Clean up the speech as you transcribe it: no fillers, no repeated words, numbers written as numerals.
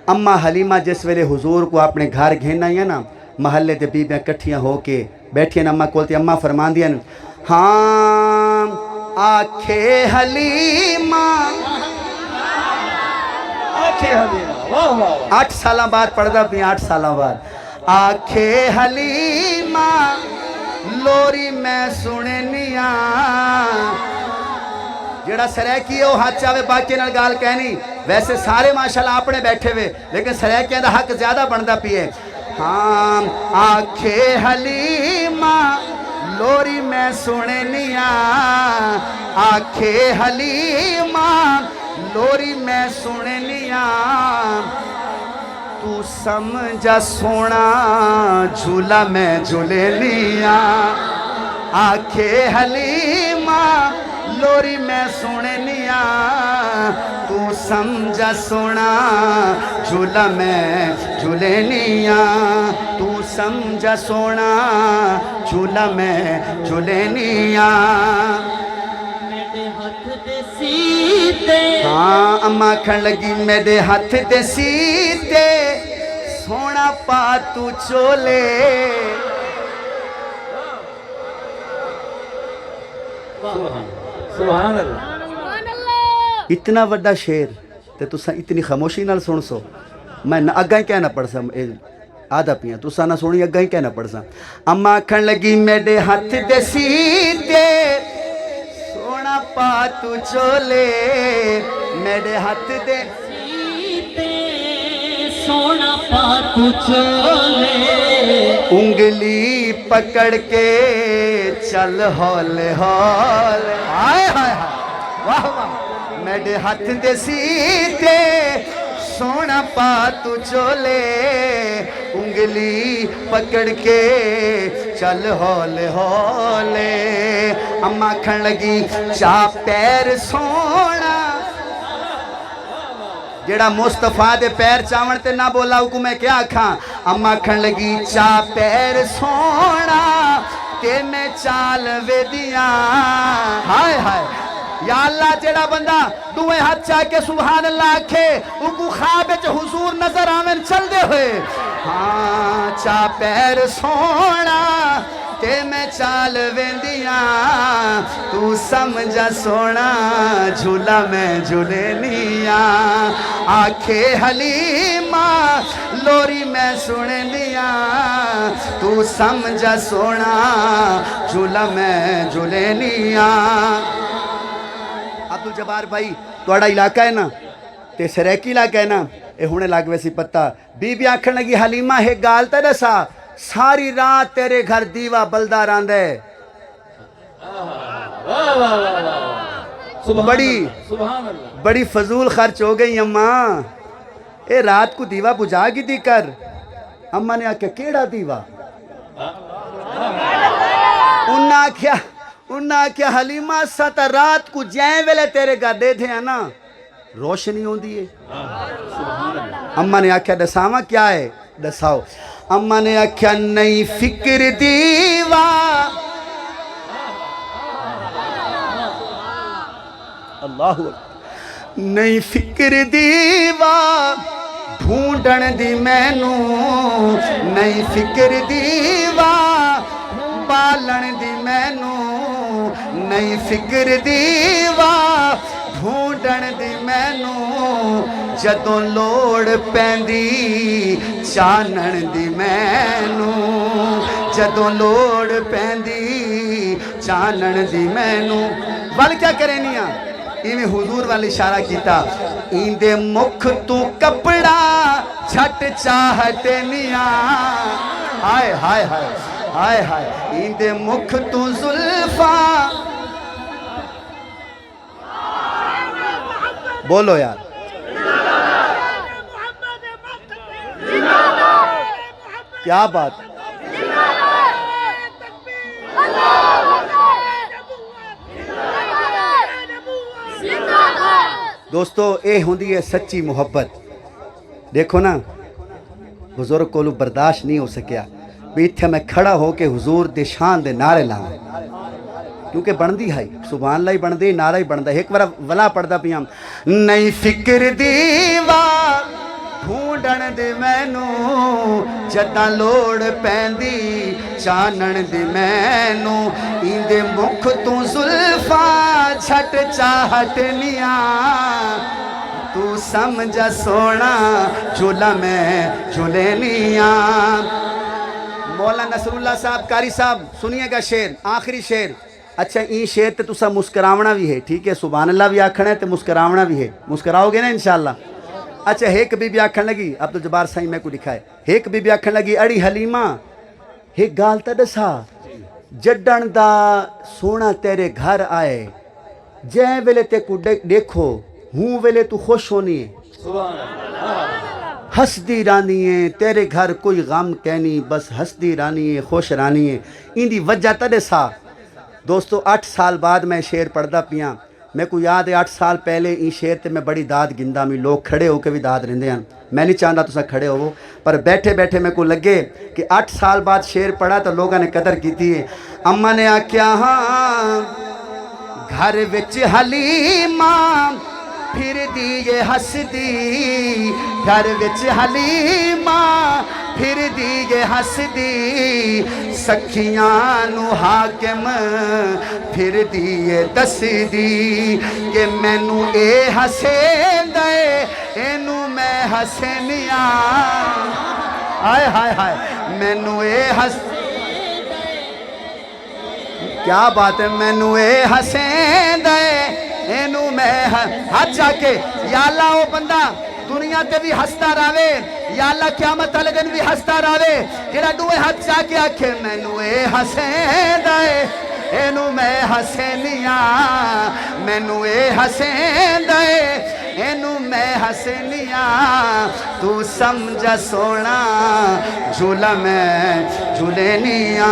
अम्मा हलीमा जिस वेले हुजूर को अपने घर घेन आई है ना, महल्ले ते बीबियां कट्ठियां हो के बैठियां अम्मा कोल, ते अम्मा फरमांदियां हाँ आखे हलीमा, 8 साल बाद पढ़दा पी, 8 साल बाद आखे हलीमा लोरी मैं सुननिया। जेड़ा सरैकी है वो हाथ चावे बाकी नाल गाल कहनी, वैसे सारे माशाल्लाह अपने बैठे हुए, लेकिन सरैकियां दा हक ज्यादा बनता पिए। हाँ आखे हलीमा लोरी मैं सुननिया, आखे हलीमा लोरी मैं सुननिया, तू समझा सोना झूला मैं झूलेनिया। आखे हलीमा लोरी मैं सुननिया, तू समझा सोना झूला मैं झूलेनिया, तू समझा सोना झूला मैं झूलेनिया। हाँ अम्मा आखन लगी मेरे हाथ दे सीते सोना पा तू चोले। इतना वड्डा शेर ते तुसा इतनी खामोशी नाल सुन सो। मैं न अग्गा ही कहना पड़ सा, आधा पिया तुसा ना सुनी अग्गा ही कहना पड़ सा। अम्मा आखन लगी मेरे हाथ दे सीते सोना पा तू चोले, मेरे हाथ दे सीते सोना पा तू चोले, उंगली पकड़ के चल हौले हौले। हाय हाय हाय वाह वाह, मेरे हाथ दे सीते सोना पा तू चोले, उंगली पकड़ के चल हौले हौले। अम्मा आखन लगी चा पैर सोना, जेड़ा मुस्तफा दे पैर चावण ते ना बोला हुकू मैं क्या आखा। अम्मा आखन लगी चा पैर सोना ते मैं चाल वेदिया। हाय हाय या अल्लाह, जेड़ा बंदा दुए हाथ चा के सुभान अल्लाह आखे उनको ख्वाब विच हुजूर नजर आवन चलदे हुए। हाँ चा पैर सोना ते मैं चाल वेंदिया, तू समझा सोना झूला मैं झूलेनिया। आखे हलीमा लोरी मैं सुननिया, तू समझा सोना झूला मैं झूलेनिया। अब्दुल जब्बार भाई तुहाड़ा इलाका है ना, ते सरैकी इलाका है ना, ये हुणे लग वैसी पत्ता। बीबी आखन लगी हलीमा एक गाल तो दसा, सारी रात तेरे घर दीवा बलदा रहिंदा है। बड़ी फजूल खर्च हो गई अम्मा, ए रात को दीवा बुझा की दी कर। अम्मा ने आख्या केड़ा दीवा? उन्हें आख्या हलीमा सत रात को जै वेले तेरे घर दे थे ना रोशनी होंदी है। अम्मा ने आख्या दसावा क्या है? दसाओ। अम्मा ने आख्या नहीं फिक्र दीवा, अल्लाह नहीं फिक्र दीवा ढूंढण दी मैनू, नहीं फिक्र दीवा पालन दी मैनू, नहीं फिक्र दीवा ढूंढण दी मैनू, जदों लोड़ पैंदी चानण दी मैनू, जदों लोड़ पैंदी चानण दी मैनू। वल क्या करेनिया इवें हुजूर वाल इशारा किया, इंदे मुख तू कपड़ा झट चाहटनिया। हाय हाय हाय हाय हाय, इंदे मुख तू जुल्फा। बोलो यार, क्या बात। दोस्तों ये होंदी है सच्ची मुहब्बत। देखो ना हुजूर कोलू बर्दाश्त नहीं हो सकिया भी इत्थे मैं खड़ा हो के हुजूर दे शान दे नारे लावां, क्योंकि बनदी है सुभान अल्लाह ही बनदी, नारा ही बनदा। एक बार वला पढ़दा पिया, नहीं फिक्र दीवा ढूंढ ਢੂੰਡਣ ਦੀ ਮੈਨੂੰ ਜਦਾਂ ਲੋੜ ਪੈਂਦੀ ਚਾਨਣ ਦੀ ਮੈਨੂੰ ਇੰਦੇ ਮੁਖ ਤੂੰ ਜ਼ੁਲਫਾ ਛਟ ਚਾਹਟਨੀਆਂ तू समझा सोना झूला में झूलेनिया। मौलाना नसरुल्लाह साहब कारी साहब सुनिएगा शेर, आखिरी शेर। अच्छा ये शेर तो तुसा मुस्करावना भी है, ठीक है, सुभान अल्लाह भी आखना है तो मुस्करावना भी है, मुस्कराओगे ना इंशाअल्लाह। अच्छा एक बीबी आखन लगी, अब्दुल जब्बार साईं मैं को दिखाए, एक बीबी आखन लगी अड़ी हलीमा एक गाल तो दसा जड्डन दा सोना तेरे घर आए जै वेले ते को देखो हूँ वेले तू खुश होनी है, हंसदी रानी है, तेरे घर कोई गम कहनी, बस हंसदी रानी है, खुश रानी है। इंदी वजह तदे सा दोस्तों 8 साल बाद मैं शेर पढ़दा पिया, मेरे को याद है 8 साल पहले इन शेर ते मैं बड़ी दाद गिंदा मी, लोग खड़े होकर भी दाद रेंदे हैं, मैं नहीं चाहता तुसा खड़े हो, पर बैठे बैठे मेरे को लगे कि 8 साल बाद शेर पढ़ा तो लोगों ने कदर की है। अम्मा ने आख्या हाँ घर विच हलीमा फिर दी ये हसदी, घर विच हलीमा फिर दी ये हसदी, सखियां नू हाकिम फिर दी ये दसदी, कि मैनू ए हसेंदा एनू मैं हसनिया, हाय हाय हाय मैनू ए हस, क्या बात है, मैनू ए हसेंदा एनू मैं हाथ जाके या अल्लाह वो बंदा दुनिया ते भी हंसता रहे, या अल्लाह क़यामत वाले दिन भी हंसता रहे, जेड़ा दुए हाथ जाके आखे मैनू ए हसेंदा एनू मैं हसनिया, मैनू ए हसेंदा एनू मैं हसनिया, तू समझा सोना झूला मैं झूलेनिया।